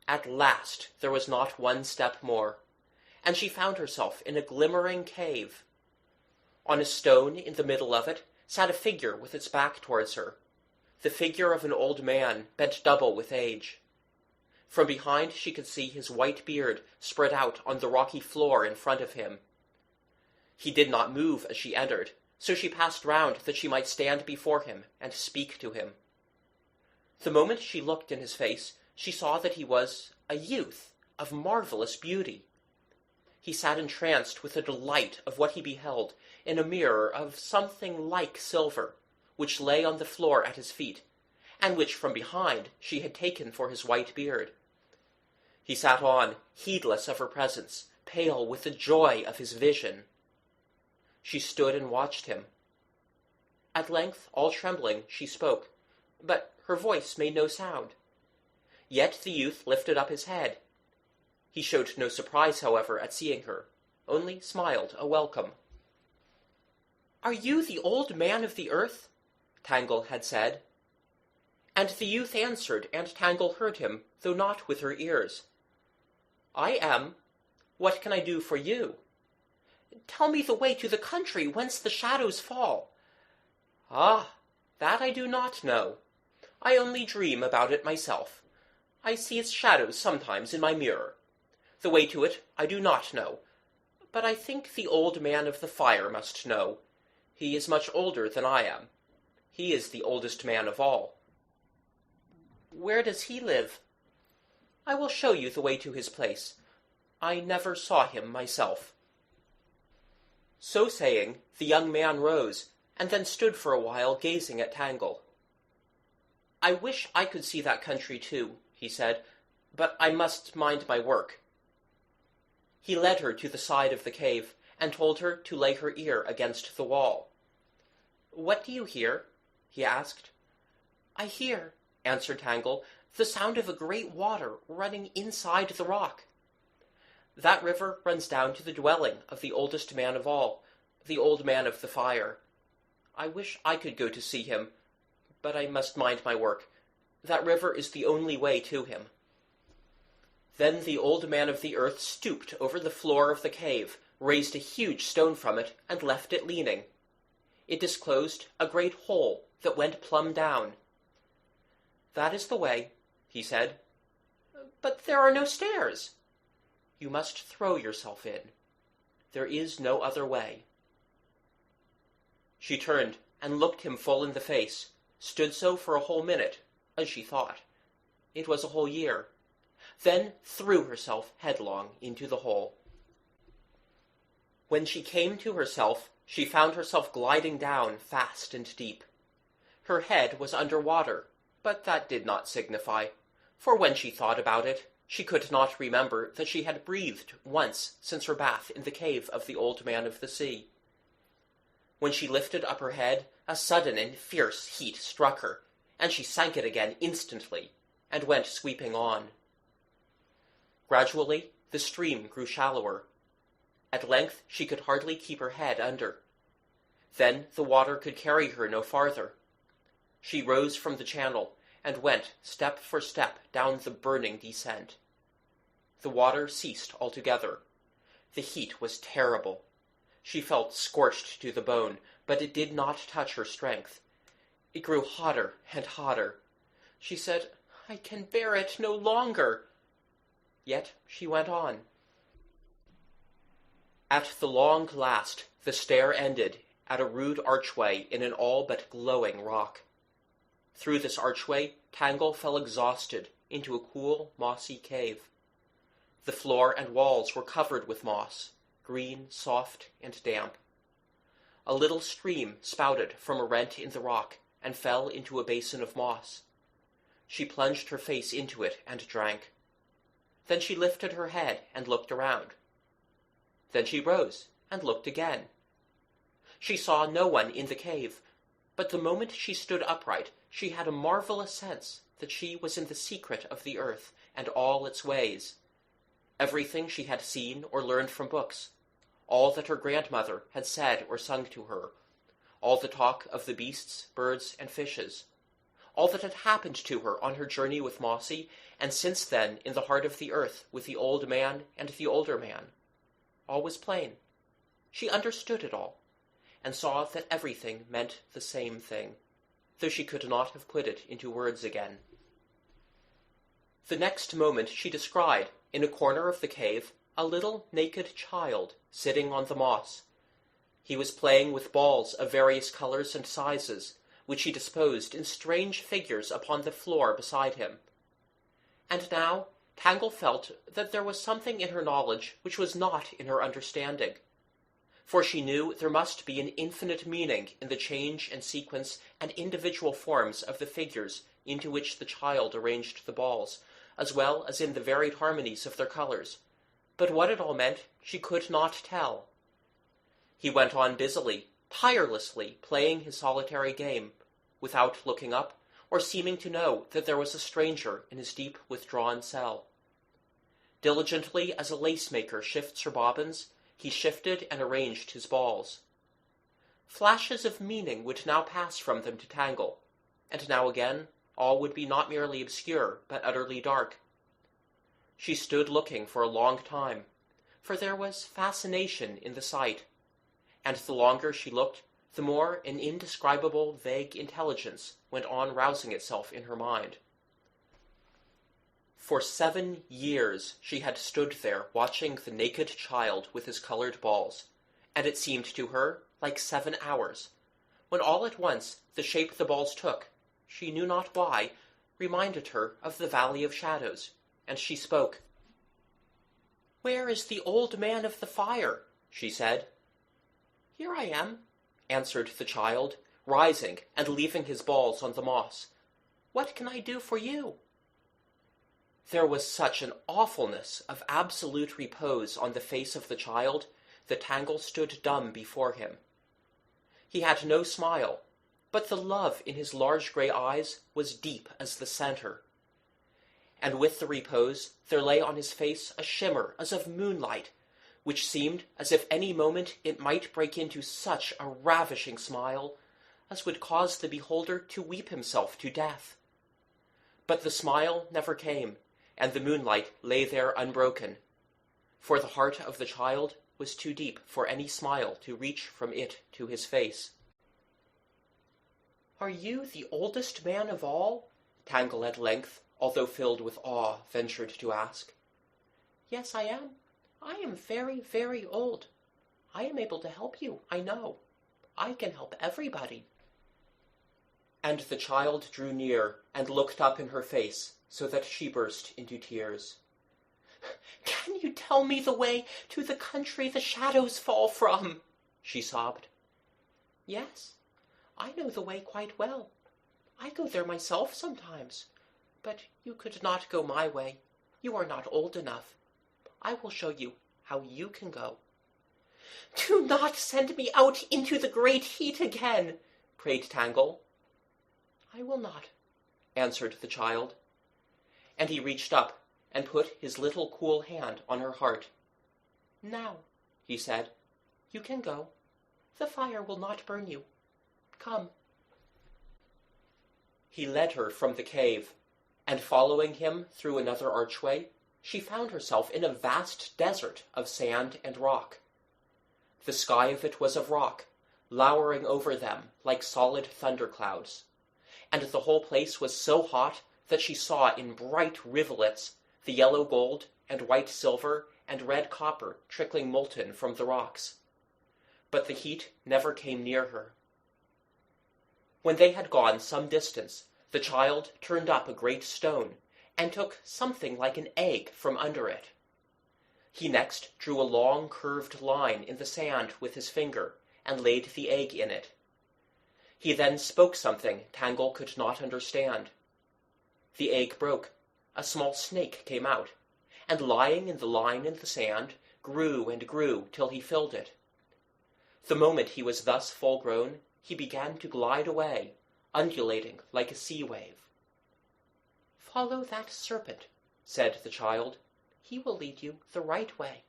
At last there was not one step more, and she found herself in a glimmering cave. On a stone in the middle of it sat a figure with its back towards her, the figure of an old man bent double with age. From behind she could see his white beard spread out on the rocky floor in front of him. He did not move as she entered, so she passed round that she might stand before him and speak to him. The moment she looked in his face, she saw that he was a youth of marvelous beauty. He sat entranced with the delight of what he beheld in a mirror of something like silver, which lay on the floor at his feet, and which from behind she had taken for his white beard. He sat on, heedless of her presence, pale with the joy of his vision. She stood and watched him. At length, all trembling, she spoke, but her voice made no sound. Yet the youth lifted up his head. He showed no surprise, however, at seeing her, only smiled a welcome. "Are you the old man of the earth?" Tangle had said. And the youth answered, and Tangle heard him, though not with her ears. "I am. What can I do for you?" "Tell me the way to the country whence the shadows fall." "Ah, that I do not know. I only dream about it myself. I see its shadows sometimes in my mirror. The way to it I do not know, but I think the old man of the fire must know. He is much older than I am. He is the oldest man of all." "Where does he live?" "I will show you the way to his place. I never saw him myself." So saying, the young man rose, and then stood for a while gazing at Tangle. "I wish I could see that country too," he said, "but I must mind my work." He led her to the side of the cave, and told her to lay her ear against the wall. "What do you hear?" he asked. "I hear," answered Tangle, "the sound of a great water running inside the rock. That river runs down to the dwelling of the oldest man of all, the old man of the fire. I wish I could go to see him, but I must mind my work. That river is the only way to him." Then the old man of the earth stooped over the floor of the cave, raised a huge stone from it, and left it leaning. It disclosed a great hole that went plumb down. "That is the way," he said. "But there are no stairs." "You must throw yourself in. There is no other way." She turned and looked him full in the face, stood so for a whole minute, as she thought. It was a whole year. Then threw herself headlong into the hole. When she came to herself, she found herself gliding down fast and deep. Her head was under water, but that did not signify, for when she thought about it, she could not remember that she had breathed once since her bath in the cave of the old man of the sea. When she lifted up her head, a sudden and fierce heat struck her, and she sank it again instantly, and went sweeping on. Gradually the stream grew shallower. At length she could hardly keep her head under. Then the water could carry her no farther. She rose from the channel, and went step for step down the burning descent. The water ceased altogether. The heat was terrible. She felt scorched to the bone, but it did not touch her strength. It grew hotter and hotter. She said, "I can bear it no longer." Yet she went on. At the long last, the stair ended at a rude archway in an all but glowing rock. Through this archway, Tangle fell exhausted into a cool, mossy cave. The floor and walls were covered with moss, green, soft, and damp. A little stream spouted from a rent in the rock and fell into a basin of moss. She plunged her face into it and drank. Then she lifted her head and looked around. Then she rose and looked again. She saw no one in the cave, but the moment she stood upright, she had a marvelous sense that she was in the secret of the earth and all its ways. Everything she had seen or learned from books, all that her grandmother had said or sung to her, all the talk of the beasts, birds, and fishes, all that had happened to her on her journey with Mossy, and since then in the heart of the earth with the old man and the older man. All was plain. She understood it all, and saw that everything meant the same thing, though she could not have put it into words again. The next moment she descried, in a corner of the cave, a little naked child sitting on the moss. He was playing with balls of various colors and sizes, which he disposed in strange figures upon the floor beside him. And now Tangle felt that there was something in her knowledge which was not in her understanding, for she knew there must be an infinite meaning in the change and sequence and individual forms of the figures into which the child arranged the balls, as well as in the varied harmonies of their colors. But what it all meant she could not tell. He went on busily, tirelessly playing his solitary game, without looking up, or seeming to know that there was a stranger in his deep withdrawn cell. Diligently as a lace-maker shifts her bobbins, he shifted and arranged his balls. Flashes of meaning would now pass from them to Tangle, and now again all would be not merely obscure, but utterly dark. She stood looking for a long time, for there was fascination in the sight, and the longer she looked, the more an indescribable, vague intelligence went on rousing itself in her mind. For 7 years she had stood there watching the naked child with his colored balls, and it seemed to her like 7 hours, when all at once the shape the balls took, she knew not why, reminded her of the Valley of Shadows, and she spoke. "Where is the old man of the fire?" she said. "Here I am," answered the child, rising and leaving his balls on the moss. "What can I do for you?" There was such an awfulness of absolute repose on the face of the child that Tangle stood dumb before him. He had no smile, but the love in his large grey eyes was deep as the centre. And with the repose there lay on his face a shimmer as of moonlight, which seemed as if any moment it might break into such a ravishing smile as would cause the beholder to weep himself to death. But the smile never came, and the moonlight lay there unbroken, for the heart of the child was too deep for any smile to reach from it to his face. "Are you the oldest man of all?" Tangle at length, although filled with awe, ventured to ask. "Yes, I am. I am very, very old. I am able to help you, I know. I can help everybody." And the child drew near and looked up in her face, so that she burst into tears. "Can you tell me the way to the country the shadows fall from?" she sobbed. "Yes, I know the way quite well. I go there myself sometimes. But you could not go my way. You are not old enough. I will show you how you can go." "Do not send me out into the great heat again," prayed Tangle. "I will not," answered the child. And he reached up and put his little cool hand on her heart. "Now," he said, "you can go. The fire will not burn you. Come." He led her from the cave, and following him through another archway, she found herself in a vast desert of sand and rock. The sky of it was of rock, lowering over them like solid thunderclouds, and the whole place was so hot that she saw in bright rivulets the yellow gold and white silver and red copper trickling molten from the rocks. But the heat never came near her. When they had gone some distance, the child turned up a great stone, and took something like an egg from under it. He next drew a long curved line in the sand with his finger, and laid the egg in it. He then spoke something Tangle could not understand. The egg broke, a small snake came out, and lying in the line in the sand, grew and grew till he filled it. The moment he was thus full grown, he began to glide away, undulating like a sea wave. "Follow that serpent," said the child. "He will lead you the right way."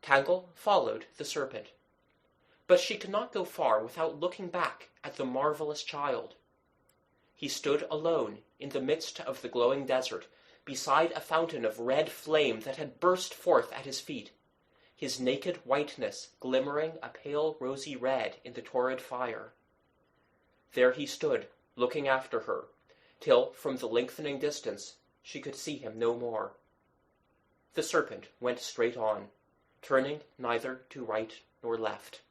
Tangle followed the serpent, but she could not go far without looking back at the marvelous child. He stood alone in the midst of the glowing desert, beside a fountain of red flame that had burst forth at his feet, his naked whiteness glimmering a pale rosy red in the torrid fire. There he stood, looking after her, till from the lengthening distance she could see him no more. The serpent went straight on, turning neither to right nor left.